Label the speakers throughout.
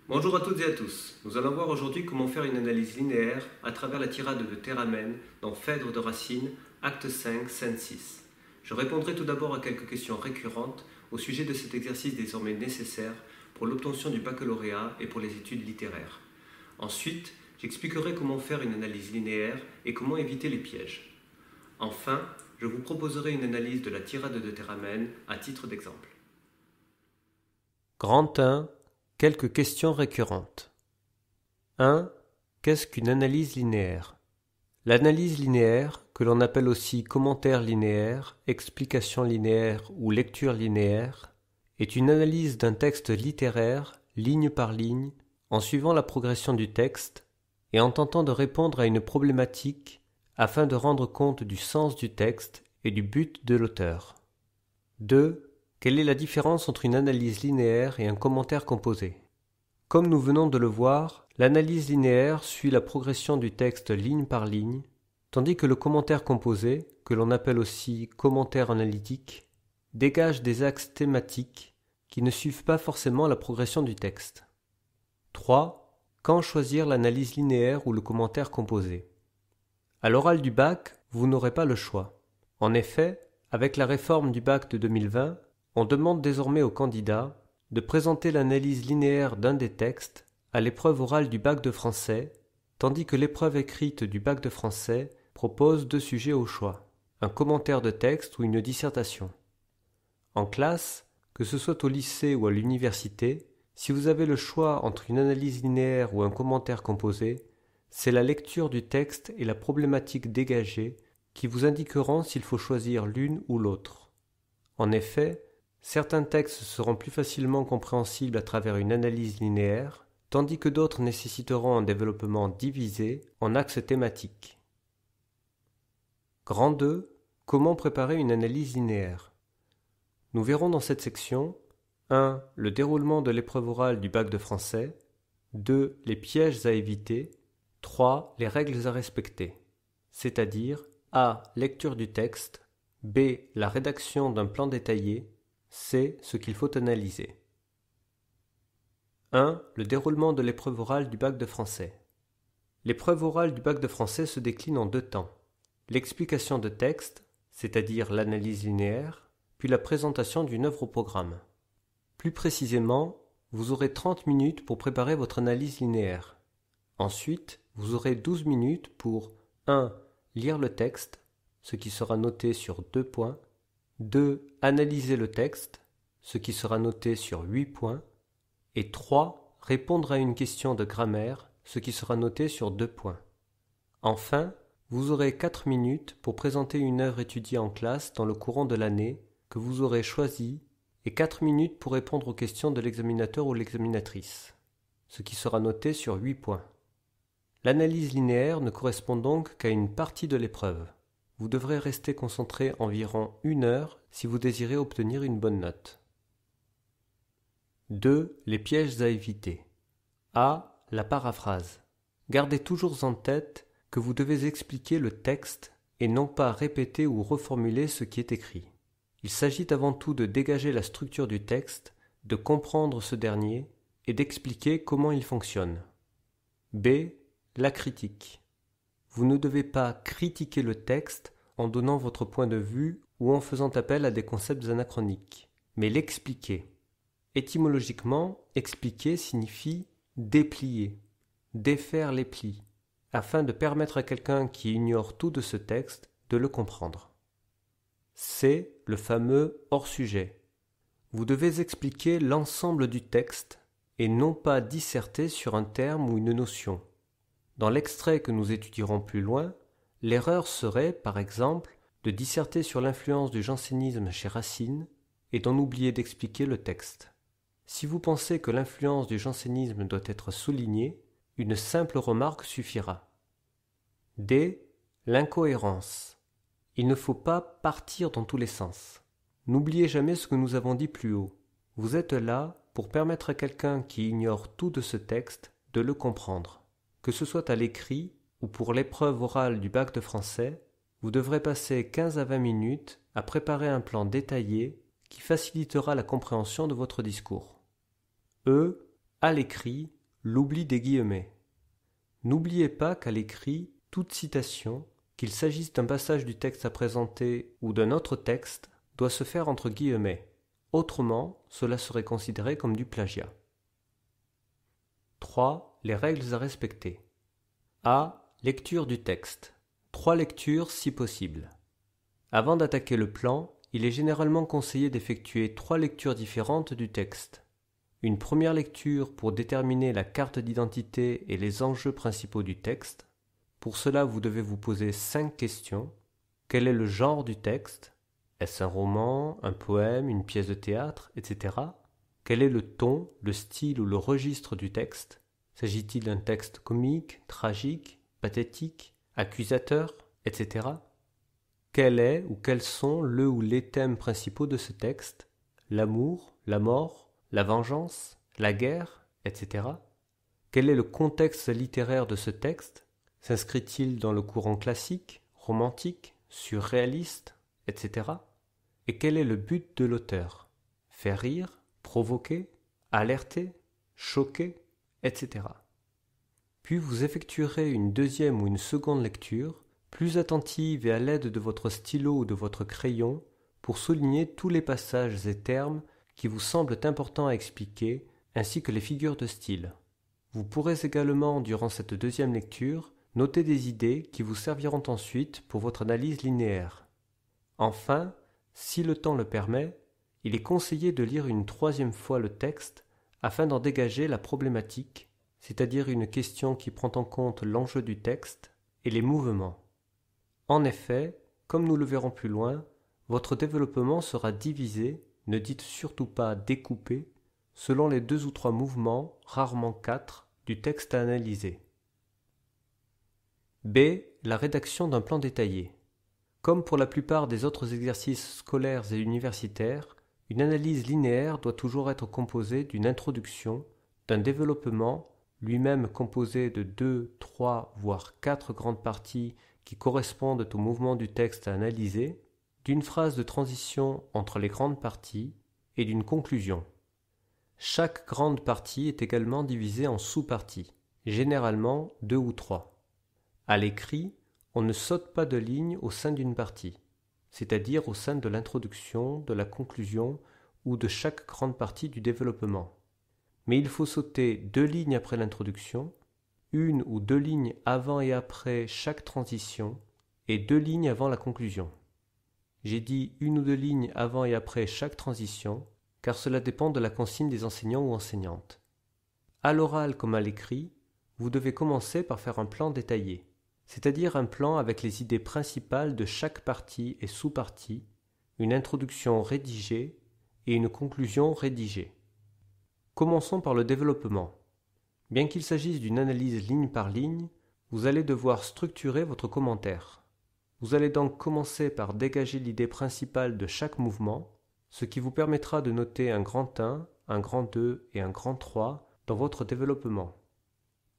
Speaker 1: Bonjour à toutes et à tous. Nous allons voir aujourd'hui comment faire une analyse linéaire à travers la tirade de Théramène dans Phèdre de Racine, acte 5, scène 6. Je répondrai tout d'abord à quelques questions récurrentes au sujet de cet exercice désormais nécessaire pour l'obtention du baccalauréat et pour les études littéraires. Ensuite, j'expliquerai comment faire une analyse linéaire et comment éviter les pièges. Enfin, je vous proposerai une analyse de la tirade de Théramène à titre d'exemple.
Speaker 2: Grand 1. Quelques questions récurrentes. 1. Qu'est-ce qu'une analyse linéaire? L'analyse linéaire, que l'on appelle aussi commentaire linéaire, explication linéaire ou lecture linéaire, est une analyse d'un texte littéraire, ligne par ligne, en suivant la progression du texte et en tentant de répondre à une problématique afin de rendre compte du sens du texte et du but de l'auteur. 2. Quelle est la différence entre une analyse linéaire et un commentaire composé? Comme nous venons de le voir, l'analyse linéaire suit la progression du texte ligne par ligne, tandis que le commentaire composé, que l'on appelle aussi commentaire analytique, dégage des axes thématiques qui ne suivent pas forcément la progression du texte. 3. Quand choisir l'analyse linéaire ou le commentaire composé? À l'oral du bac, vous n'aurez pas le choix. En effet, avec la réforme du bac de 2020, on demande désormais aux candidats de présenter l'analyse linéaire d'un des textes à l'épreuve orale du bac de français, tandis que l'épreuve écrite du bac de français propose 2 sujets au choix, un commentaire de texte ou une dissertation. En classe, que ce soit au lycée ou à l'université, si vous avez le choix entre une analyse linéaire ou un commentaire composé, c'est la lecture du texte et la problématique dégagée qui vous indiqueront s'il faut choisir l'une ou l'autre. En effet, certains textes seront plus facilement compréhensibles à travers une analyse linéaire, tandis que d'autres nécessiteront un développement divisé en axes thématiques. Grand 2. Comment préparer une analyse linéaire? Nous verrons dans cette section 1. Le déroulement de l'épreuve orale du bac de français, 2. Les pièges à éviter, 3. Les règles à respecter, c'est-à-dire A. Lecture du texte, B. La rédaction d'un plan détaillé, C. Ce qu'il faut analyser. 1. Le déroulement de l'épreuve orale du bac de français. L'épreuve orale du bac de français se décline en 2 temps. L'explication de texte, c'est-à-dire l'analyse linéaire, puis la présentation d'une œuvre au programme. Plus précisément, vous aurez 30 minutes pour préparer votre analyse linéaire. Ensuite, vous aurez 12 minutes pour 1. Lire le texte, ce qui sera noté sur 2 points, 2. Analyser le texte, ce qui sera noté sur 8 points, et 3. Répondre à une question de grammaire, ce qui sera noté sur 2 points. Enfin, vous aurez 4 minutes pour présenter une œuvre étudiée en classe dans le courant de l'année que vous aurez choisie et 4 minutes pour répondre aux questions de l'examinateur ou l'examinatrice, ce qui sera noté sur 8 points. L'analyse linéaire ne correspond donc qu'à une partie de l'épreuve. Vous devrez rester concentré environ 1 heure si vous désirez obtenir une bonne note. 2. Les pièges à éviter. A. La paraphrase. Gardez toujours en tête que vous devez expliquer le texte et non pas répéter ou reformuler ce qui est écrit. Il s'agit avant tout de dégager la structure du texte, de comprendre ce dernier et d'expliquer comment il fonctionne. B. La critique. Vous ne devez pas critiquer le texte en donnant votre point de vue ou en faisant appel à des concepts anachroniques, mais l'expliquer. Étymologiquement, expliquer signifie déplier, défaire les plis, afin de permettre à quelqu'un qui ignore tout de ce texte de le comprendre. C'est le fameux hors-sujet. Vous devez expliquer l'ensemble du texte et non pas disserter sur un terme ou une notion. Dans l'extrait que nous étudierons plus loin, l'erreur serait, par exemple, de disserter sur l'influence du jansénisme chez Racine et d'en oublier d'expliquer le texte. Si vous pensez que l'influence du jansénisme doit être soulignée, une simple remarque suffira. D. L'incohérence. Il ne faut pas partir dans tous les sens. N'oubliez jamais ce que nous avons dit plus haut. Vous êtes là pour permettre à quelqu'un qui ignore tout de ce texte de le comprendre. Que ce soit à l'écrit ou pour l'épreuve orale du bac de français, vous devrez passer 15 à 20 minutes à préparer un plan détaillé qui facilitera la compréhension de votre discours. E. À l'écrit, l'oubli des guillemets. N'oubliez pas qu'à l'écrit, toute citation, qu'il s'agisse d'un passage du texte à présenter ou d'un autre texte, doit se faire entre guillemets. Autrement, cela serait considéré comme du plagiat. 3. Les règles à respecter. A. Lecture du texte. 3 lectures si possible. Avant d'attaquer le plan, il est généralement conseillé d'effectuer 3 lectures différentes du texte. Une première lecture pour déterminer la carte d'identité et les enjeux principaux du texte. Pour cela, vous devez vous poser 5 questions. Quel est le genre du texte? Est-ce un roman, un poème, une pièce de théâtre, etc. Quel est le ton, le style ou le registre du texte? S'agit-il d'un texte comique, tragique, pathétique, accusateur, etc. Quel est ou quels sont le ou les thèmes principaux de ce texte? L'amour, la mort, la vengeance, la guerre, etc. Quel est le contexte littéraire de ce texte? S'inscrit-il dans le courant classique, romantique, surréaliste, etc. Et quel est le but de l'auteur? Faire rire, provoquer, alerter, choquer, etc. Puis vous effectuerez une deuxième ou une seconde lecture, plus attentive et à l'aide de votre stylo ou de votre crayon, pour souligner tous les passages et termes qui vous semblent importants à expliquer, ainsi que les figures de style. Vous pourrez également, durant cette deuxième lecture, noter des idées qui vous serviront ensuite pour votre analyse linéaire. Enfin, si le temps le permet, il est conseillé de lire une 3e fois le texte afin d'en dégager la problématique, c'est-à-dire une question qui prend en compte l'enjeu du texte et les mouvements. En effet, comme nous le verrons plus loin, votre développement sera divisé, ne dites surtout pas découpé, selon les 2 ou 3 mouvements, rarement 4, du texte à analyser. B. La rédaction d'un plan détaillé. Comme pour la plupart des autres exercices scolaires et universitaires, une analyse linéaire doit toujours être composée d'une introduction, d'un développement, lui-même composé de 2, 3, voire 4 grandes parties qui correspondent au mouvement du texte à analyser, d'une phrase de transition entre les grandes parties et d'une conclusion. Chaque grande partie est également divisée en sous-parties, généralement 2 ou 3. À l'écrit, on ne saute pas de ligne au sein d'une partie, c'est-à-dire au sein de l'introduction, de la conclusion ou de chaque grande partie du développement. Mais il faut sauter 2 lignes après l'introduction, 1 ou 2 lignes avant et après chaque transition et 2 lignes avant la conclusion. J'ai dit 1 ou 2 lignes avant et après chaque transition, car cela dépend de la consigne des enseignants ou enseignantes. À l'oral comme à l'écrit, vous devez commencer par faire un plan détaillé, c'est-à-dire un plan avec les idées principales de chaque partie et sous-partie, une introduction rédigée et une conclusion rédigée. Commençons par le développement. Bien qu'il s'agisse d'une analyse ligne par ligne, vous allez devoir structurer votre commentaire. Vous allez donc commencer par dégager l'idée principale de chaque mouvement, ce qui vous permettra de noter un grand 1, un grand 2 et un grand 3 dans votre développement.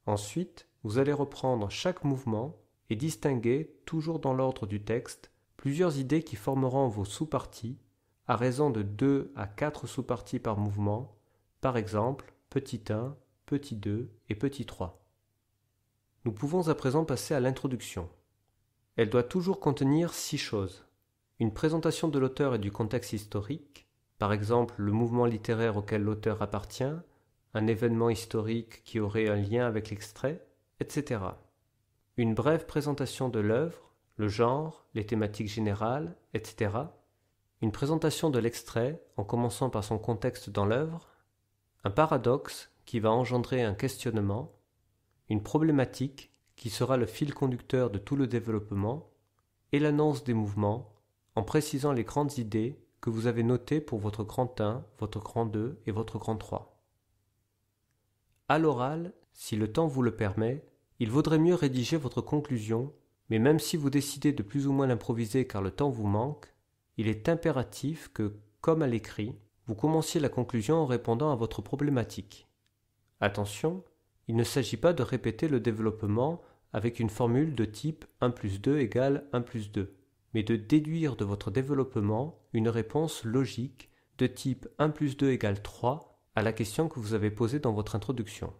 Speaker 2: Ensuite, vous allez reprendre chaque mouvement et distinguer, toujours dans l'ordre du texte, plusieurs idées qui formeront vos sous-parties, à raison de 2 à 4 sous-parties par mouvement, par exemple petit 1, petit 2 et petit 3. Nous pouvons à présent passer à l'introduction. Elle doit toujours contenir 6 choses. Une présentation de l'auteur et du contexte historique, par exemple le mouvement littéraire auquel l'auteur appartient, un événement historique qui aurait un lien avec l'extrait, etc. Une brève présentation de l'œuvre, le genre, les thématiques générales, etc. Une présentation de l'extrait en commençant par son contexte dans l'œuvre, un paradoxe qui va engendrer un questionnement, une problématique qui sera le fil conducteur de tout le développement, et l'annonce des mouvements en précisant les grandes idées que vous avez notées pour votre grand 1, votre grand 2 et votre grand 3. À l'oral, si le temps vous le permet, il vaudrait mieux rédiger votre conclusion, mais même si vous décidez de plus ou moins l'improviser car le temps vous manque, il est impératif que, comme à l'écrit, vous commenciez la conclusion en répondant à votre problématique. Attention, il ne s'agit pas de répéter le développement avec une formule de type 1 plus 2 égale 1 plus 2, mais de déduire de votre développement une réponse logique de type 1 plus 2 égale 3 à la question que vous avez posée dans votre introduction.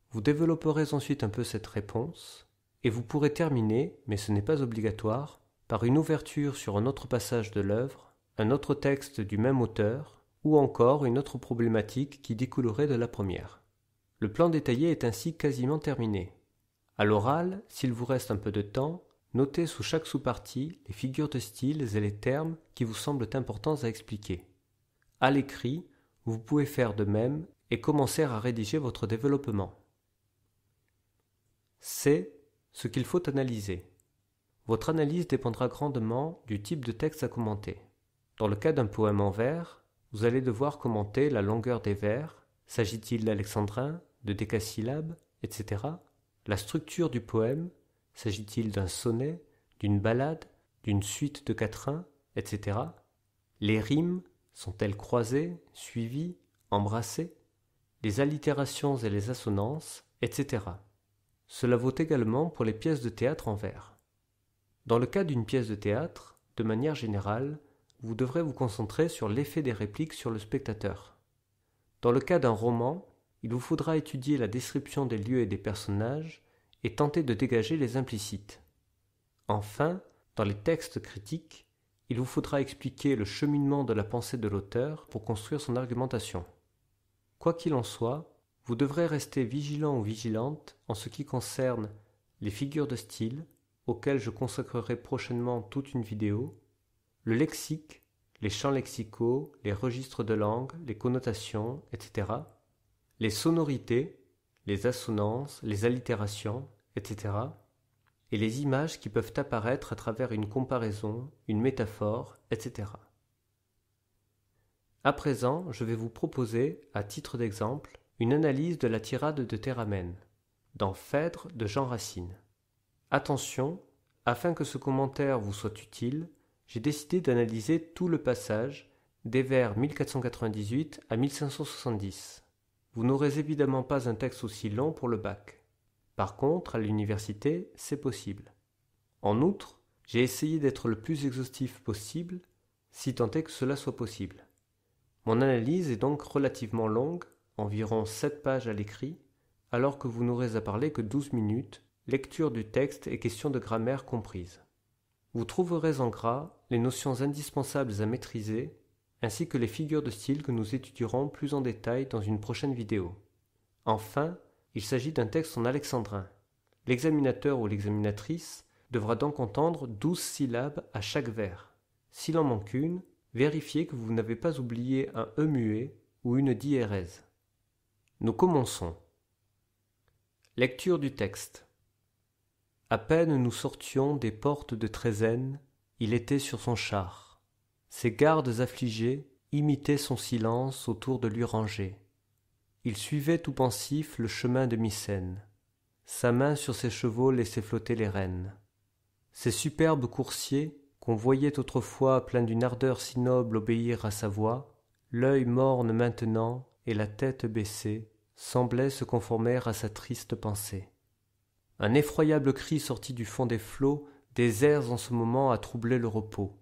Speaker 2: Vous développerez ensuite un peu cette réponse, et vous pourrez terminer, mais ce n'est pas obligatoire, par une ouverture sur un autre passage de l'œuvre, un autre texte du même auteur, ou encore une autre problématique qui découlerait de la première. Le plan détaillé est ainsi quasiment terminé. À l'oral, s'il vous reste un peu de temps, notez sous chaque sous-partie les figures de style et les termes qui vous semblent importants à expliquer. À l'écrit, vous pouvez faire de même et commencer à rédiger votre développement. C'est ce qu'il faut analyser. Votre analyse dépendra grandement du type de texte à commenter. Dans le cas d'un poème en vers, vous allez devoir commenter la longueur des vers, s'agit-il d'alexandrins, de décasyllabes, etc. La structure du poème, s'agit-il d'un sonnet, d'une ballade, d'une suite de quatrains, etc. Les rimes, sont-elles croisées, suivies, embrassées? Les allitérations et les assonances, etc. Cela vaut également pour les pièces de théâtre en vers. Dans le cas d'une pièce de théâtre, de manière générale, vous devrez vous concentrer sur l'effet des répliques sur le spectateur. Dans le cas d'un roman, il vous faudra étudier la description des lieux et des personnages et tenter de dégager les implicites. Enfin, dans les textes critiques, il vous faudra expliquer le cheminement de la pensée de l'auteur pour construire son argumentation. Quoi qu'il en soit, vous devrez rester vigilant ou vigilante en ce qui concerne les figures de style, auxquelles je consacrerai prochainement toute une vidéo, le lexique, les champs lexicaux, les registres de langue, les connotations, etc., les sonorités, les assonances, les allitérations, etc., et les images qui peuvent apparaître à travers une comparaison, une métaphore, etc. À présent, je vais vous proposer, à titre d'exemple, une analyse de la tirade de Théramène, dans Phèdre de Jean Racine. Attention, afin que ce commentaire vous soit utile, j'ai décidé d'analyser tout le passage des vers 1498 à 1570. Vous n'aurez évidemment pas un texte aussi long pour le bac. Par contre, à l'université, c'est possible. En outre, j'ai essayé d'être le plus exhaustif possible, si tant est que cela soit possible. Mon analyse est donc relativement longue, environ 7 pages à l'écrit, alors que vous n'aurez à parler que 12 minutes, lecture du texte et questions de grammaire comprises. Vous trouverez en gras les notions indispensables à maîtriser, ainsi que les figures de style que nous étudierons plus en détail dans une prochaine vidéo. Enfin, il s'agit d'un texte en alexandrin. L'examinateur ou l'examinatrice devra donc entendre 12 syllabes à chaque vers. S'il en manque une, vérifiez que vous n'avez pas oublié un E muet ou une diérèse. Nous commençons. Lecture du texte. À peine nous sortions des portes de Trézène, il était sur son char. Ses gardes affligés imitaient son silence autour de lui rangés. Il suivait tout pensif le chemin de Mycène. Sa main sur ses chevaux laissait flotter les rênes. Ces superbes coursiers, qu'on voyait autrefois pleins d'une ardeur si noble obéir à sa voix, l'œil morne maintenant et la tête baissée, semblaient se conformer à sa triste pensée. Un effroyable cri sortit du fond des flots, des airs en ce moment à troubler le repos,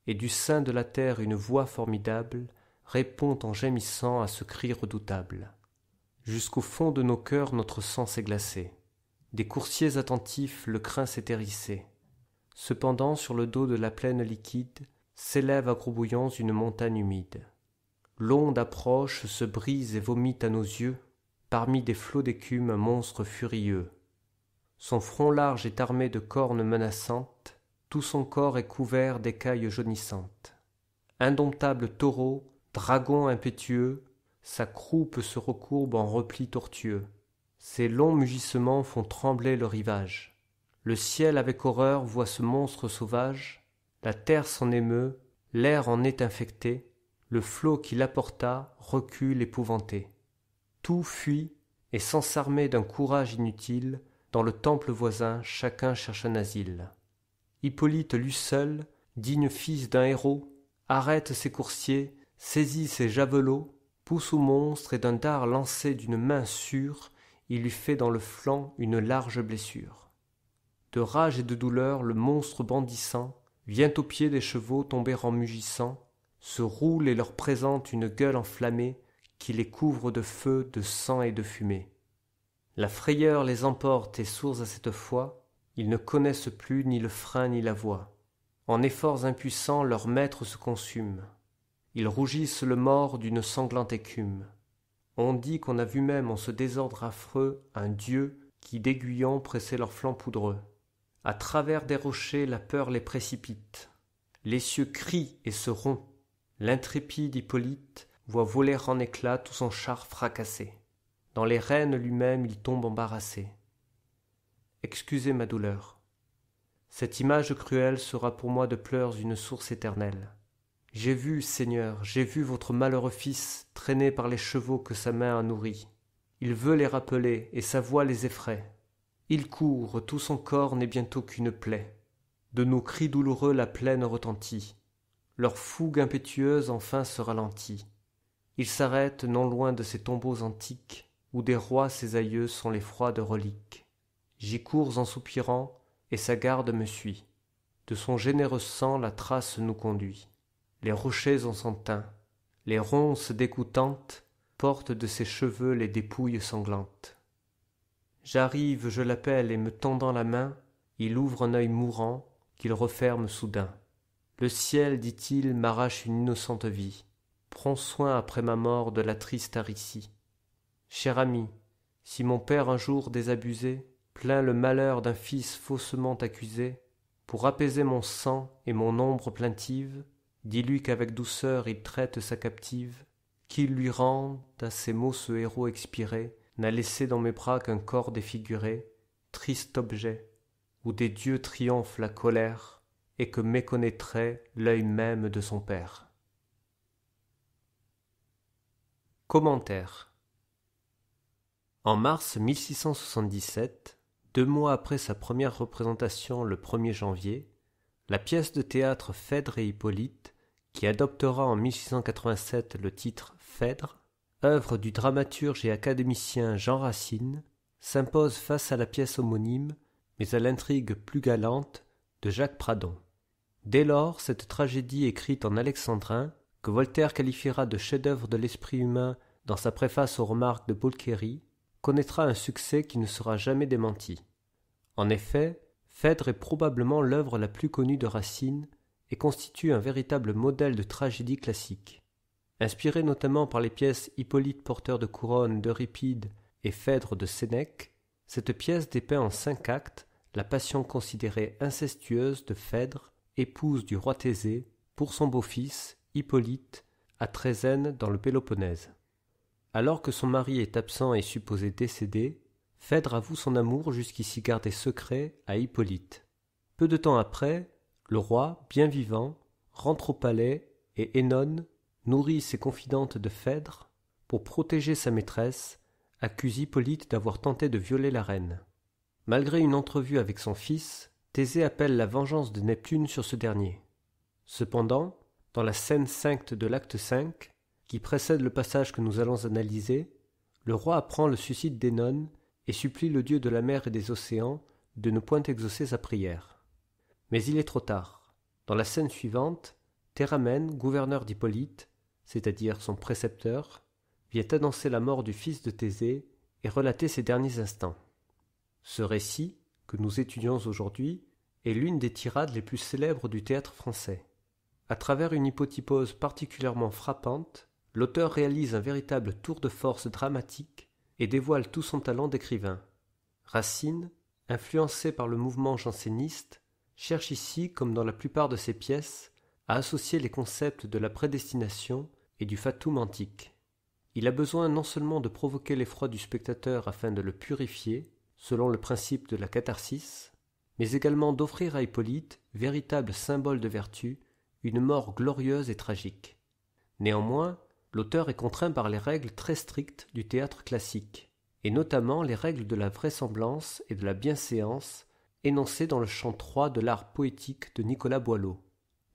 Speaker 2: et du sein de la terre une voix formidable répond en gémissant à ce cri redoutable. Jusqu'au fond de nos cœurs notre sang s'est glacé. Des coursiers attentifs le crin s'est hérissé. Cependant sur le dos de la plaine liquide s'élève à gros bouillons une montagne humide. L'onde approche, se brise et vomit à nos yeux, parmi des flots d'écume un monstre furieux. Son front large est armé de cornes menaçantes, tout son corps est couvert d'écailles jaunissantes. Indomptable taureau, dragon impétueux, sa croupe se recourbe en repli tortueux. Ses longs mugissements font trembler le rivage. Le ciel avec horreur voit ce monstre sauvage, la terre s'en émeut, l'air en est infecté, le flot qui l'apporta recule épouvanté. Tout fuit, et sans s'armer d'un courage inutile, dans le temple voisin chacun cherche un asile. Hippolyte lui seul, digne fils d'un héros, arrête ses coursiers, saisit ses javelots, pousse au monstre et d'un dard lancé d'une main sûre, il lui fait dans le flanc une large blessure. De rage et de douleur, le monstre bandissant vient aux pieds des chevaux tomber en mugissant, se roule et leur présente une gueule enflammée qui les couvre de feu, de sang et de fumée. La frayeur les emporte et sourds à cette fois, ils ne connaissent plus ni le frein ni la voie. En efforts impuissants, leur maître se consume. Ils rougissent le mort d'une sanglante écume. On dit qu'on a vu même en ce désordre affreux un dieu qui d'aiguillons pressait leurs flancs poudreux. À travers des rochers la peur les précipite. Les cieux crient et se rompent. L'intrépide Hippolyte voit voler en éclats tout son char fracassé. Dans les rênes lui-même il tombe embarrassé. Excusez ma douleur. Cette image cruelle sera pour moi de pleurs une source éternelle. J'ai vu, Seigneur, j'ai vu votre malheureux fils traîné par les chevaux que sa main a nourris. Il veut les rappeler, et sa voix les effraie. Il court, tout son corps n'est bientôt qu'une plaie. De nos cris douloureux la plaine retentit. Leur fougue impétueuse enfin se ralentit. Ils s'arrêtent non loin de ces tombeaux antiques, où des rois ses aïeux sont les froides reliques. J'y cours en soupirant, et sa garde me suit. De son généreux sang la trace nous conduit. Les rochers ont son teint, les ronces dégoûtantes portent de ses cheveux les dépouilles sanglantes. J'arrive, je l'appelle, et me tendant la main, il ouvre un œil mourant qu'il referme soudain. Le ciel, dit-il, m'arrache une innocente vie. Prends soin après ma mort de la triste Aricie. Cher ami, si mon père un jour désabusé plaint le malheur d'un fils faussement accusé, pour apaiser mon sang et mon ombre plaintive, dis-lui qu'avec douceur il traite sa captive, qu'il lui rende, à ces mots ce héros expiré n'a laissé dans mes bras qu'un corps défiguré, triste objet, où des dieux triomphe la colère, et que méconnaîtrait l'œil même de son père. Commentaire. En mars 1677, 2 mois après sa première représentation le 1er janvier, la pièce de théâtre Phèdre et Hippolyte, qui adoptera en 1687 le titre Phèdre, œuvre du dramaturge et académicien Jean Racine, s'impose face à la pièce homonyme, mais à l'intrigue plus galante, de Jacques Pradon. Dès lors, cette tragédie écrite en alexandrin, que Voltaire qualifiera de chef-d'œuvre de l'esprit humain dans sa préface aux remarques de Bolchéry, connaîtra un succès qui ne sera jamais démenti. En effet, Phèdre est probablement l'œuvre la plus connue de Racine et constitue un véritable modèle de tragédie classique. Inspiré notamment par les pièces Hippolyte porteur de couronne d'Euripide et Phèdre de Sénèque, cette pièce dépeint en 5 actes la passion considérée incestueuse de Phèdre, épouse du roi Thésée, pour son beau-fils, Hippolyte, à Trézène dans le Péloponnèse. Alors que son mari est absent et supposé décédé, Phèdre avoue son amour jusqu'ici gardé secret à Hippolyte. Peu de temps après, le roi, bien vivant, rentre au palais et Œnone, nourrice et confidente de Phèdre, pour protéger sa maîtresse, accuse Hippolyte d'avoir tenté de violer la reine. Malgré une entrevue avec son fils, Thésée appelle la vengeance de Neptune sur ce dernier. Cependant, dans la scène 5 de l'acte 5, qui précède le passage que nous allons analyser, le roi apprend le suicide d'Œnone et supplie le dieu de la mer et des océans de ne point exaucer sa prière. Mais il est trop tard. Dans la scène suivante, Théramène, gouverneur d'Hippolyte, c'est-à-dire son précepteur, vient annoncer la mort du fils de Thésée et relater ses derniers instants. Ce récit, que nous étudions aujourd'hui, est l'une des tirades les plus célèbres du théâtre français. À travers une hypotypose particulièrement frappante, l'auteur réalise un véritable tour de force dramatique et dévoile tout son talent d'écrivain. Racine, influencé par le mouvement janséniste, cherche ici, comme dans la plupart de ses pièces, à associer les concepts de la prédestination et du fatum antique. Il a besoin non seulement de provoquer l'effroi du spectateur afin de le purifier, selon le principe de la catharsis, mais également d'offrir à Hippolyte, véritable symbole de vertu, une mort glorieuse et tragique. Néanmoins, l'auteur est contraint par les règles très strictes du théâtre classique, et notamment les règles de la vraisemblance et de la bienséance énoncées dans le chant 3 de l'art poétique de Nicolas Boileau.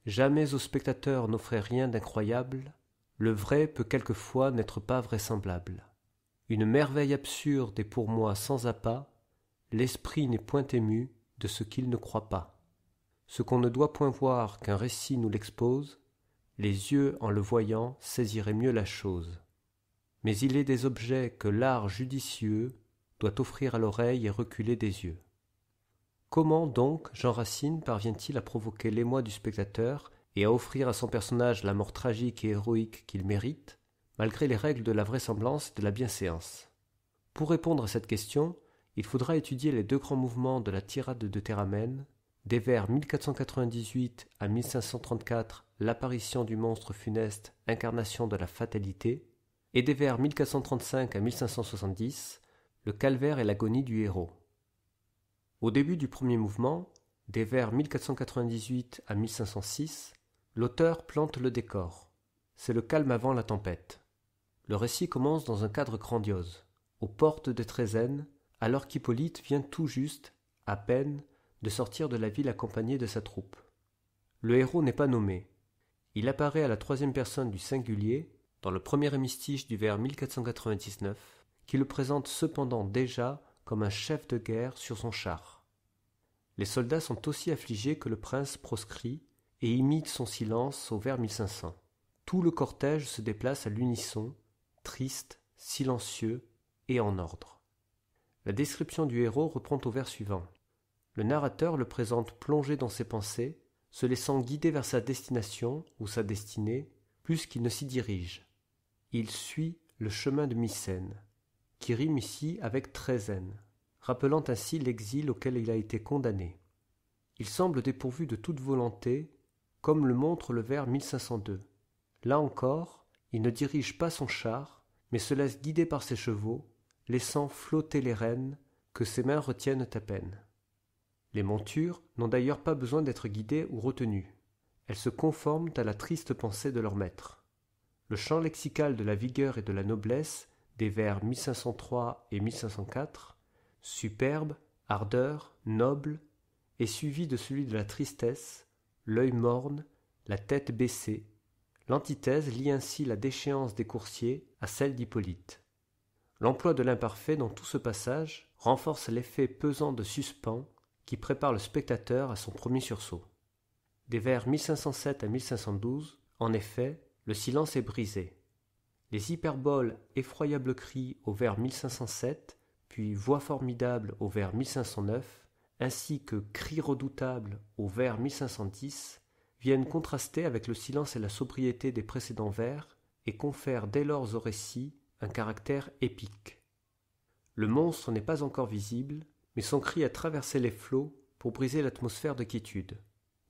Speaker 2: Jamais au spectateur n'offrez rien d'incroyable, le vrai peut quelquefois n'être pas vraisemblable. Une merveille absurde est pour moi sans appât, l'esprit n'est point ému de ce qu'il ne croit pas. Ce qu'on ne doit point voir qu'un récit nous l'expose, les yeux en le voyant saisiraient mieux la chose. mais il est des objets que l'art judicieux doit offrir à l'oreille et reculer des yeux. Comment donc Jean Racine parvient-il à provoquer l'émoi du spectateur et à offrir à son personnage la mort tragique et héroïque qu'il mérite, malgré les règles de la vraisemblance et de la bienséance? Pour répondre à cette question, il faudra étudier les deux grands mouvements de la tirade de Théramène, des vers 1498 à 1534, l'apparition du monstre funeste, incarnation de la fatalité, et des vers 1435 à 1570, le calvaire et l'agonie du héros. Au début du premier mouvement, des vers 1498 à 1506, l'auteur plante le décor. C'est le calme avant la tempête. Le récit commence dans un cadre grandiose, aux portes de Trézène, alors qu'Hippolyte vient tout juste, à peine, de sortir de la ville accompagné de sa troupe. Le héros n'est pas nommé. Il apparaît à la troisième personne du singulier, dans le premier hémistiche du vers 1499, qui le présente cependant déjà comme un chef de guerre sur son char. Les soldats sont aussi affligés que le prince proscrit et imitent son silence au vers 1500. Tout le cortège se déplace à l'unisson, triste, silencieux et en ordre. La description du héros reprend au vers suivant. Le narrateur le présente plongé dans ses pensées, se laissant guider vers sa destination ou sa destinée, plus qu'il ne s'y dirige. Il suit le chemin de Mycène, qui rime ici avec Trézène, rappelant ainsi l'exil auquel il a été condamné. Il semble dépourvu de toute volonté, comme le montre le vers 1502. Là encore, il ne dirige pas son char, mais se laisse guider par ses chevaux, laissant flotter les rênes que ses mains retiennent à peine. Les montures n'ont d'ailleurs pas besoin d'être guidées ou retenues. Elles se conforment à la triste pensée de leur maître. Le champ lexical de la vigueur et de la noblesse des vers 1503 et 1504, superbe, ardeur, noble, est suivi de celui de la tristesse, l'œil morne, la tête baissée. L'antithèse lie ainsi la déchéance des coursiers à celle d'Hippolyte. L'emploi de l'imparfait dans tout ce passage renforce l'effet pesant de suspens qui prépare le spectateur à son premier sursaut. Des vers 1507 à 1512, en effet, le silence est brisé. Les hyperboles effroyables cris au vers 1507, puis voix formidable au vers 1509, ainsi que cris redoutables au vers 1510, viennent contraster avec le silence et la sobriété des précédents vers et confèrent dès lors au récit un caractère épique. Le monstre n'est pas encore visible, mais son cri a traversé les flots pour briser l'atmosphère de quiétude.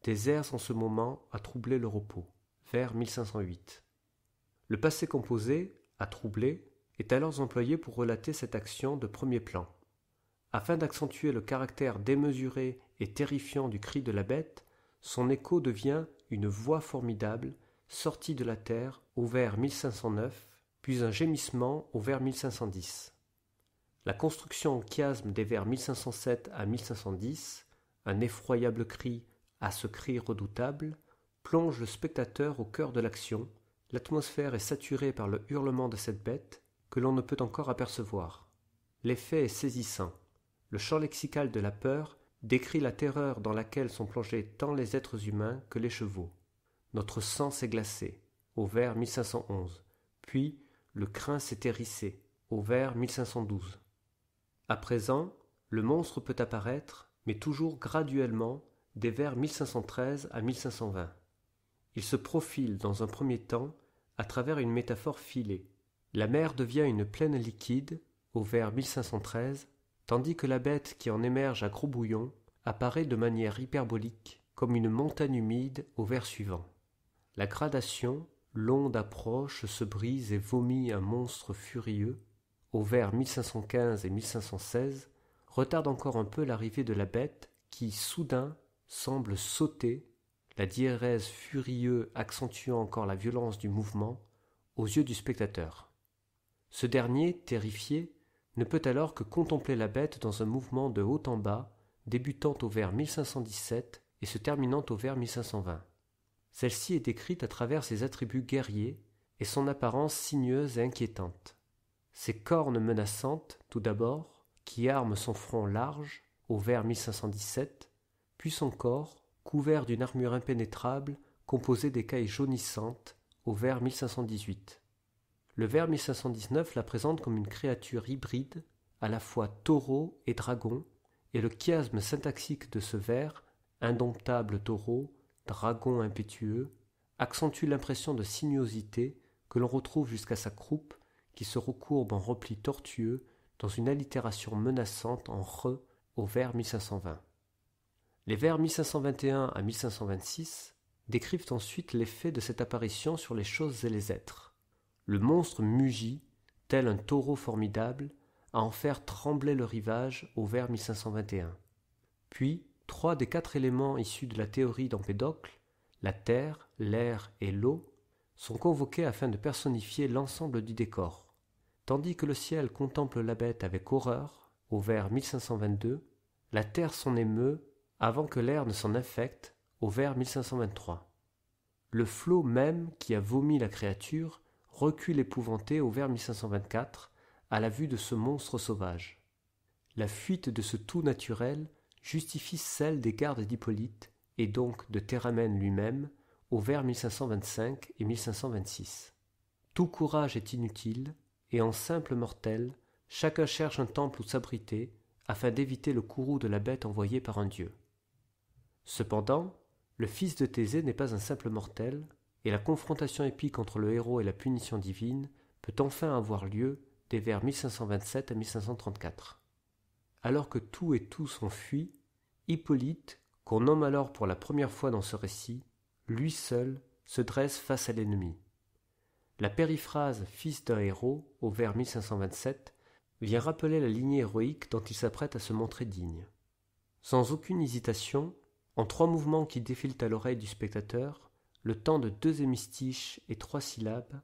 Speaker 2: Des airs en ce moment à troubler le repos. Vers 1508. Le passé composé, à troubler, est alors employé pour relater cette action de premier plan. Afin d'accentuer le caractère démesuré et terrifiant du cri de la bête, son écho devient une voix formidable sortie de la terre au vers 1509, puis un gémissement au vers 1510. La construction en chiasme des vers 1507 à 1510, un effroyable cri à ce cri redoutable, plonge le spectateur au cœur de l'action. L'atmosphère est saturée par le hurlement de cette bête que l'on ne peut encore apercevoir. L'effet est saisissant. Le champ lexical de la peur décrit la terreur dans laquelle sont plongés tant les êtres humains que les chevaux. Notre sang s'est glacé, au vers 1511, puis le crin s'est hérissé, au vers 1512. À présent, le monstre peut apparaître, mais toujours graduellement, des vers 1513 à 1520. Il se profile dans un premier temps à travers une métaphore filée. La mer devient une plaine liquide, au vers 1513, tandis que la bête qui en émerge à gros bouillon apparaît de manière hyperbolique comme une montagne humide au vers suivant. La gradation, l'onde approche, se brise et vomit un monstre furieux, au vers 1515 et 1516, retarde encore un peu l'arrivée de la bête qui, soudain, semble sauter, la diérèse furieux accentuant encore la violence du mouvement, aux yeux du spectateur. Ce dernier, terrifié, ne peut alors que contempler la bête dans un mouvement de haut en bas, débutant au vers 1517 et se terminant au vers 1520. Celle-ci est décrite à travers ses attributs guerriers et son apparence sinueuse et inquiétante. Ses cornes menaçantes, tout d'abord, qui arment son front large, au vers 1517, puis son corps, couvert d'une armure impénétrable, composée d'écailles jaunissantes, au vers 1518. le vers 1519 la présente comme une créature hybride, à la fois taureau et dragon, et le chiasme syntaxique de ce vers, indomptable taureau, dragon impétueux, accentue l'impression de sinuosité que l'on retrouve jusqu'à sa croupe, qui se recourbe en repli tortueux dans une allitération menaçante en re au vers 1520. Les vers 1521 à 1526 décrivent ensuite l'effet de cette apparition sur les choses et les êtres. Le monstre mugit, tel un taureau formidable, à en faire trembler le rivage au vers 1521. Puis, 3 des 4 éléments issus de la théorie d'Empédocle, la terre, l'air et l'eau, sont convoqués afin de personnifier l'ensemble du décor. Tandis que le ciel contemple la bête avec horreur, au vers 1522, la terre s'en émeut avant que l'air ne s'en infecte, au vers 1523. Le flot même qui a vomi la créature recule épouvanté au vers 1524 à la vue de ce monstre sauvage. La fuite de ce tout naturel justifie celle des gardes d'Hippolyte et donc de Théramène lui-même au vers 1525 et 1526. Tout courage est inutile et en simple mortel, chacun cherche un temple où s'abriter afin d'éviter le courroux de la bête envoyée par un dieu. Cependant, le fils de Thésée n'est pas un simple mortel, et la confrontation épique entre le héros et la punition divine peut enfin avoir lieu des vers 1527 à 1534. Alors que tout et tous ont fui, Hippolyte, qu'on nomme alors pour la première fois dans ce récit, lui seul se dresse face à l'ennemi. La périphrase « fils d'un héros » au vers 1527 vient rappeler la lignée héroïque dont il s'apprête à se montrer digne. Sans aucune hésitation, en 3 mouvements qui défilent à l'oreille du spectateur, le temps de 2 hémistiches et 3 syllabes,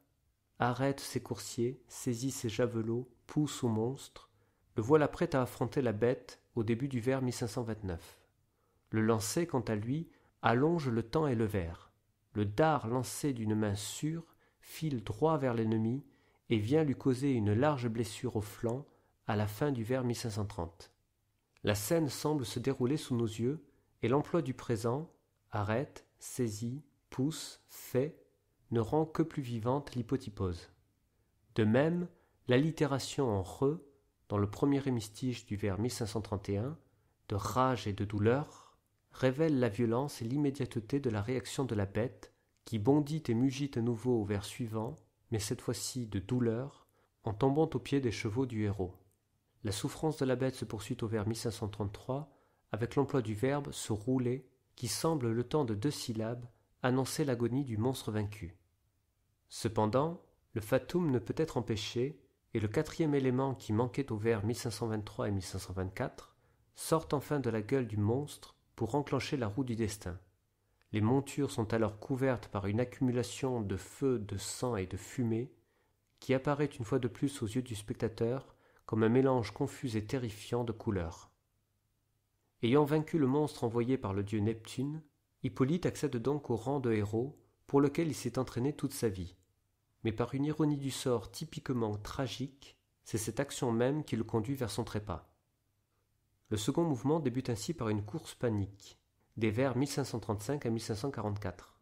Speaker 2: arrête ses coursiers, saisit ses javelots, pousse au monstre, le voilà prêt à affronter la bête au début du vers 1529. Le lancer, quant à lui, allonge le temps et le vers. Le dard lancé d'une main sûre file droit vers l'ennemi et vient lui causer une large blessure au flanc à la fin du vers 1530. La scène semble se dérouler sous nos yeux et l'emploi du présent, arrête, saisit, pousse, fait, ne rend que plus vivante l'hypotypose. De même, l'allitération en re, dans le premier hémistiche du vers 1531, de rage et de douleur, révèle la violence et l'immédiateté de la réaction de la bête, qui bondit et mugit à nouveau au vers suivant, mais cette fois-ci de douleur, en tombant aux pieds des chevaux du héros. La souffrance de la bête se poursuit au vers 1533, avec l'emploi du verbe « se rouler », qui semble, le temps de 2 syllabes, annoncer l'agonie du monstre vaincu. Cependant, le fatum ne peut être empêché, et le 4e élément qui manquait aux vers 1523 et 1524 sort enfin de la gueule du monstre pour enclencher la roue du destin. Les montures sont alors couvertes par une accumulation de feu, de sang et de fumée, qui apparaît une fois de plus aux yeux du spectateur comme un mélange confus et terrifiant de couleurs. Ayant vaincu le monstre envoyé par le dieu Neptune, Hippolyte accède donc au rang de héros pour lequel il s'est entraîné toute sa vie. Mais par une ironie du sort typiquement tragique, c'est cette action même qui le conduit vers son trépas. Le second mouvement débute ainsi par une course panique, des vers 1535 à 1544.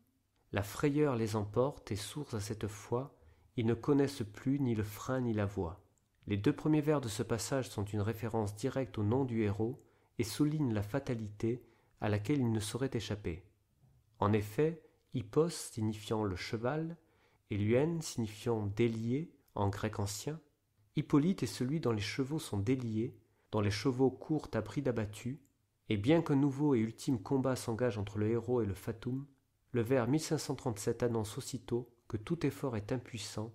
Speaker 2: La frayeur les emporte et sourds à cette fois, ils ne connaissent plus ni le frein ni la voie. Les 2 premiers vers de ce passage sont une référence directe au nom du héros et soulignent la fatalité à laquelle il ne saurait échapper. En effet, hippos signifiant le cheval et luen signifiant délié en grec ancien, Hippolyte est celui dont les chevaux sont déliés, dont les chevaux courent à bride abattue, et bien qu'un nouveau et ultime combat s'engage entre le héros et le fatum, le vers 1537 annonce aussitôt que tout effort est impuissant,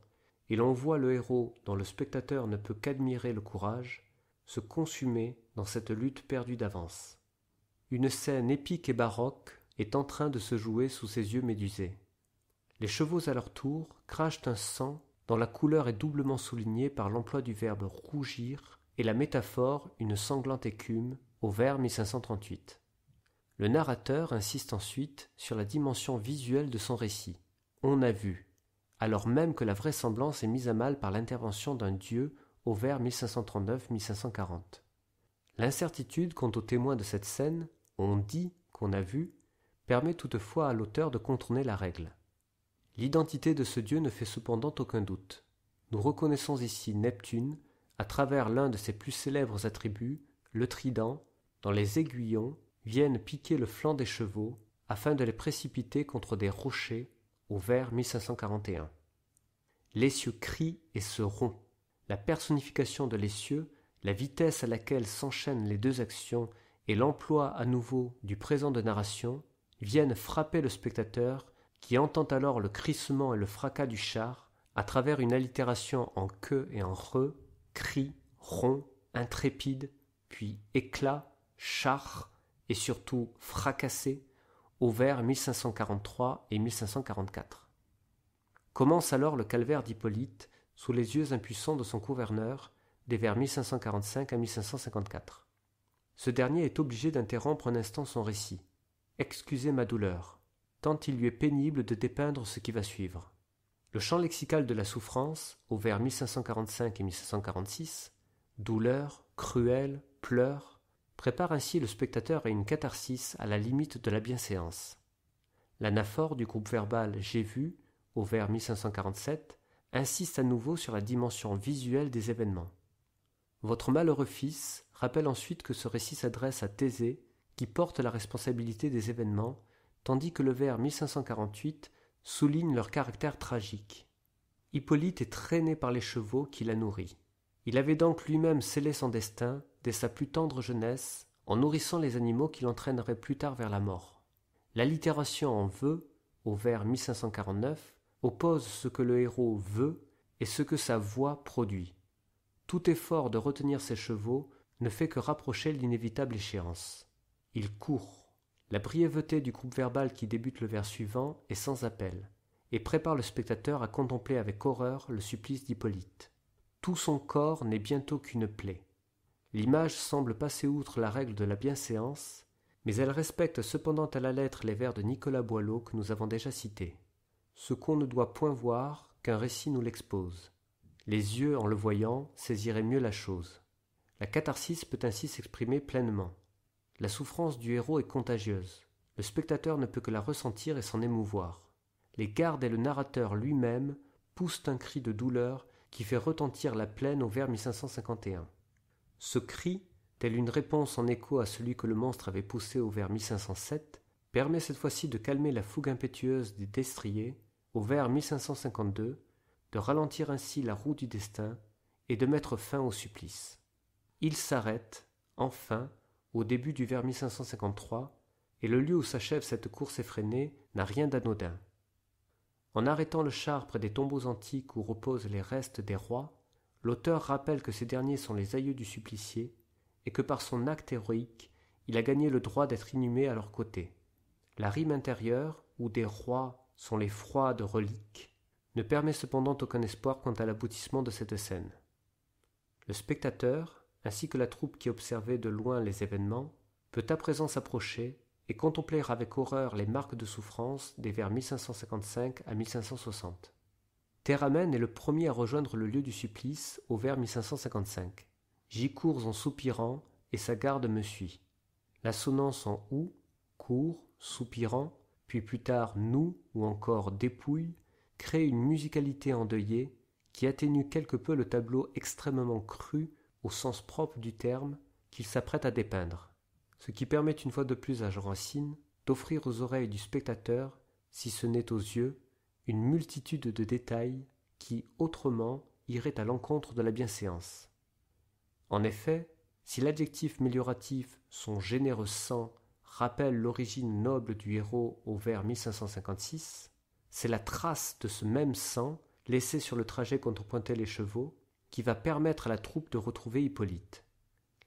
Speaker 2: et l'on voit le héros, dont le spectateur ne peut qu'admirer le courage, se consumer dans cette lutte perdue d'avance. Une scène épique et baroque est en train de se jouer sous ses yeux médusés. Les chevaux à leur tour crachent un sang dont la couleur est doublement soulignée par l'emploi du verbe rougir et la métaphore une sanglante écume au vers 1538. Le narrateur insiste ensuite sur la dimension visuelle de son récit. On a vu, alors même que la vraisemblance est mise à mal par l'intervention d'un dieu au vers 1539-1540. L'incertitude quant aux témoins de cette scène, on dit qu'on a vu, permet toutefois à l'auteur de contourner la règle. L'identité de ce dieu ne fait cependant aucun doute. Nous reconnaissons ici Neptune à travers l'un de ses plus célèbres attributs, le trident, dont les aiguillons viennent piquer le flanc des chevaux afin de les précipiter contre des rochers au vers 1541. L'essieu crie et se rompt. La personnification de l'essieu, la vitesse à laquelle s'enchaînent les deux actions et l'emploi à nouveau du présent de narration viennent frapper le spectateur qui entend alors le crissement et le fracas du char à travers une allitération en que et en re, cri, rond, intrépide, puis éclat, char et surtout fracassé au vers 1543 et 1544. Commence alors le calvaire d'Hippolyte sous les yeux impuissants de son gouverneur des vers 1545 à 1554. Ce dernier est obligé d'interrompre un instant son récit. « Excusez ma douleur », tant il lui est pénible de dépeindre ce qui va suivre. Le champ lexical de la souffrance, au vers 1545 et 1546, douleur, cruel, pleurs, prépare ainsi le spectateur à une catharsis à la limite de la bienséance. L'anaphore du groupe verbal « j'ai vu » au vers 1547 insiste à nouveau sur la dimension visuelle des événements. Votre malheureux fils rappelle ensuite que ce récit s'adresse à Thésée qui porte la responsabilité des événements, tandis que le vers 1548 souligne leur caractère tragique. Hippolyte est traîné par les chevaux qui la nourrit. Il avait donc lui-même scellé son destin dès sa plus tendre jeunesse en nourrissant les animaux qui l'entraîneraient plus tard vers la mort. L'allitération en veut, au vers 1549, oppose ce que le héros veut et ce que sa voix produit. Tout effort de retenir ses chevaux ne fait que rapprocher l'inévitable échéance. Il court. La brièveté du groupe verbal qui débute le vers suivant est sans appel, et prépare le spectateur à contempler avec horreur le supplice d'Hippolyte. Tout son corps n'est bientôt qu'une plaie. L'image semble passer outre la règle de la bienséance, mais elle respecte cependant à la lettre les vers de Nicolas Boileau que nous avons déjà cités. Ce qu'on ne doit point voir, qu'un récit nous l'expose. Les yeux, en le voyant, saisiraient mieux la chose. La catharsis peut ainsi s'exprimer pleinement. La souffrance du héros est contagieuse. Le spectateur ne peut que la ressentir et s'en émouvoir. Les gardes et le narrateur lui-même poussent un cri de douleur qui fait retentir la plaine au vers 1551. Ce cri, tel une réponse en écho à celui que le monstre avait poussé au vers 1507, permet cette fois-ci de calmer la fougue impétueuse des destriers au vers 1552, de ralentir ainsi la roue du destin et de mettre fin au supplice. Il s'arrête, enfin, au début du vers 1553, et le lieu où s'achève cette course effrénée n'a rien d'anodin. En arrêtant le char près des tombeaux antiques où reposent les restes des rois, l'auteur rappelle que ces derniers sont les aïeux du supplicié et que par son acte héroïque, il a gagné le droit d'être inhumé à leur côté. La rime intérieure, où des rois sont les froides reliques, ne permet cependant aucun espoir quant à l'aboutissement de cette scène. Le spectateur, ainsi que la troupe qui observait de loin les événements, peut à présent s'approcher et contempler avec horreur les marques de souffrance des vers 1555 à 1560. Théramène est le premier à rejoindre le lieu du supplice au vers 1555. J'y cours en soupirant, et sa garde me suit. L'assonance en ou, court, soupirant, puis plus tard nous ou encore dépouille, crée une musicalité endeuillée qui atténue quelque peu le tableau extrêmement cru au sens propre du terme qu'il s'apprête à dépeindre, ce qui permet une fois de plus à Jean Racine d'offrir aux oreilles du spectateur, si ce n'est aux yeux, une multitude de détails qui, autrement, iraient à l'encontre de la bienséance. En effet, si l'adjectif mélioratif « son généreux sang » rappelle l'origine noble du héros au vers 1556, c'est la trace de ce même sang laissé sur le trajet contrepointaient les chevaux qui va permettre à la troupe de retrouver Hippolyte.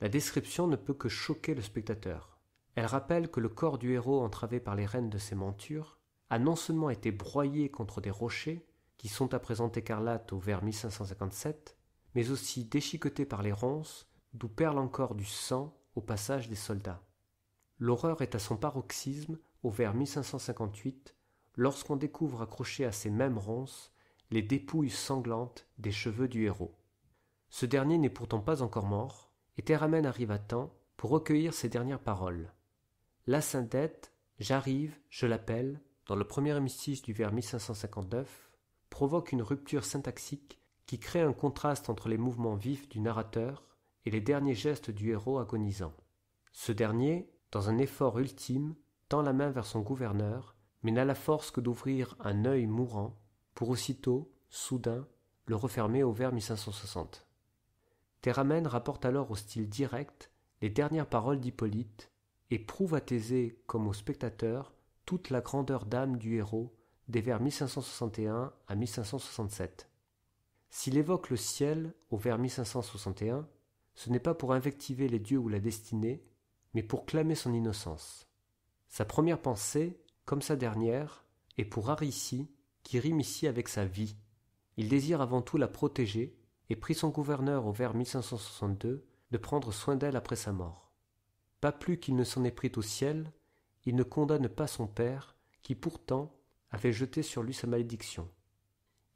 Speaker 2: La description ne peut que choquer le spectateur. Elle rappelle que le corps du héros entravé par les rênes de ses montures a non seulement été broyé contre des rochers, qui sont à présent écarlates au vers 1557, mais aussi déchiqueté par les ronces, d'où perle encore du sang au passage des soldats. L'horreur est à son paroxysme au vers 1558, lorsqu'on découvre accrochées à ces mêmes ronces les dépouilles sanglantes des cheveux du héros. Ce dernier n'est pourtant pas encore mort, et Théramène arrive à temps pour recueillir ses dernières paroles. La Sainte-Dette, j'arrive, je l'appelle, dans le premier hémistiche du vers 1559, provoque une rupture syntaxique qui crée un contraste entre les mouvements vifs du narrateur et les derniers gestes du héros agonisant. Ce dernier, dans un effort ultime, tend la main vers son gouverneur, mais n'a la force que d'ouvrir un œil mourant, pour aussitôt, soudain, le refermer au vers 1560. Théramène rapporte alors au style direct les dernières paroles d'Hippolyte et prouve à Thésée comme au spectateur toute la grandeur d'âme du héros des vers 1561 à 1567. S'il évoque le ciel au vers 1561, ce n'est pas pour invectiver les dieux ou la destinée, mais pour clamer son innocence. Sa première pensée, comme sa dernière, est pour Aricie, qui rime ici avec sa vie. Il désire avant tout la protéger et prie son gouverneur au vers 1562 de prendre soin d'elle après sa mort. Pas plus qu'il ne s'en est pris au ciel, il ne condamne pas son père, qui pourtant avait jeté sur lui sa malédiction.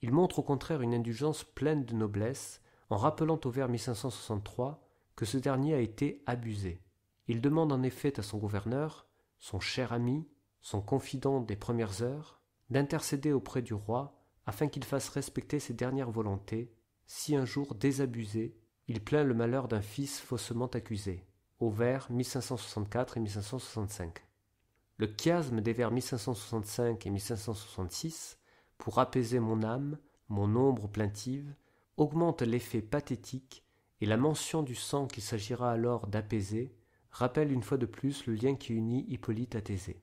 Speaker 2: Il montre au contraire une indulgence pleine de noblesse, en rappelant au vers 1563 que ce dernier a été abusé. Il demande en effet à son gouverneur, son cher ami, son confident des premières heures, d'intercéder auprès du roi afin qu'il fasse respecter ses dernières volontés, si un jour désabusé, il plaint le malheur d'un fils faussement accusé, au vers 1564 et 1565. Le chiasme des vers 1565 et 1566, pour apaiser mon âme, mon ombre plaintive, augmente l'effet pathétique, et la mention du sang qu'il s'agira alors d'apaiser rappelle une fois de plus le lien qui unit Hippolyte à Thésée.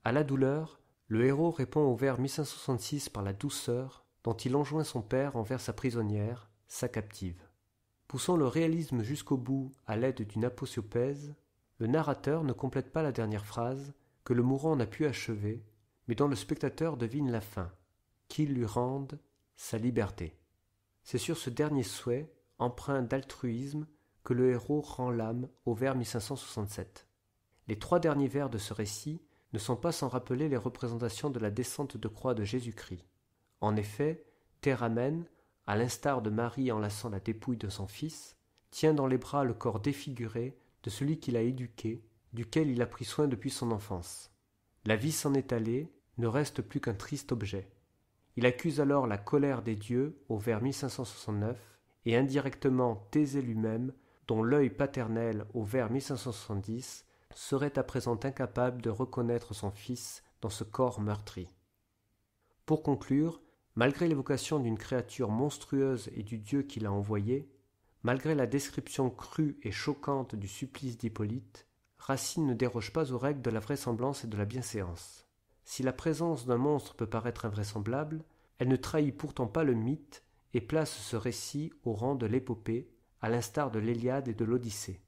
Speaker 2: À la douleur, le héros répond au vers 1566 par la douceur dont il enjoint son père envers sa prisonnière, sa captive. Poussant le réalisme jusqu'au bout à l'aide d'une aposiophèse, le narrateur ne complète pas la dernière phrase que le mourant n'a pu achever, mais dont le spectateur devine la fin, qu'il lui rende sa liberté. C'est sur ce dernier souhait, empreint d'altruisme, que le héros rend l'âme au vers 1567. Les 3 derniers vers de ce récit ne sont pas sans rappeler les représentations de la descente de croix de Jésus-Christ. En effet, Théramène, à l'instar de Marie enlaçant la dépouille de son fils, tient dans les bras le corps défiguré de celui qu'il a éduqué, duquel il a pris soin depuis son enfance. La vie s'en est allée, ne reste plus qu'un triste objet. Il accuse alors la colère des dieux au vers 1569 et indirectement Thésée lui-même, dont l'œil paternel au vers 1570 serait à présent incapable de reconnaître son fils dans ce corps meurtri. Pour conclure, malgré l'évocation d'une créature monstrueuse et du Dieu qui l'a envoyé, malgré la description crue et choquante du supplice d'Hippolyte, Racine ne déroge pas aux règles de la vraisemblance et de la bienséance. Si la présence d'un monstre peut paraître invraisemblable, elle ne trahit pourtant pas le mythe et place ce récit au rang de l'épopée, à l'instar de l'Iliade et de l'Odyssée.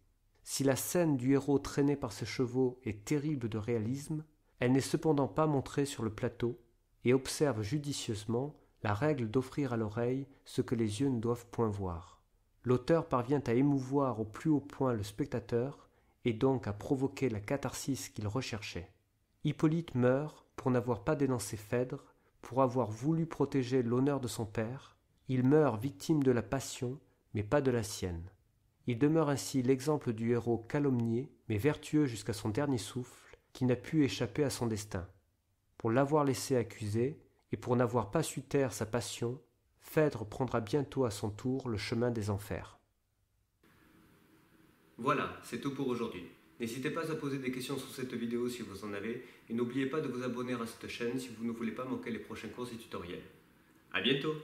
Speaker 2: Si la scène du héros traîné par ses chevaux est terrible de réalisme, elle n'est cependant pas montrée sur le plateau et observe judicieusement la règle d'offrir à l'oreille ce que les yeux ne doivent point voir. L'auteur parvient à émouvoir au plus haut point le spectateur et donc à provoquer la catharsis qu'il recherchait. Hippolyte meurt pour n'avoir pas dénoncé Phèdre, pour avoir voulu protéger l'honneur de son père. Il meurt victime de la passion, mais pas de la sienne. Il demeure ainsi l'exemple du héros calomnié, mais vertueux jusqu'à son dernier souffle, qui n'a pu échapper à son destin. Pour l'avoir laissé accuser, et pour n'avoir pas su taire sa passion, Phèdre prendra bientôt à son tour le chemin des enfers.
Speaker 1: Voilà, c'est tout pour aujourd'hui. N'hésitez pas à poser des questions sur cette vidéo si vous en avez, et n'oubliez pas de vous abonner à cette chaîne si vous ne voulez pas manquer les prochains cours et tutoriels. À bientôt!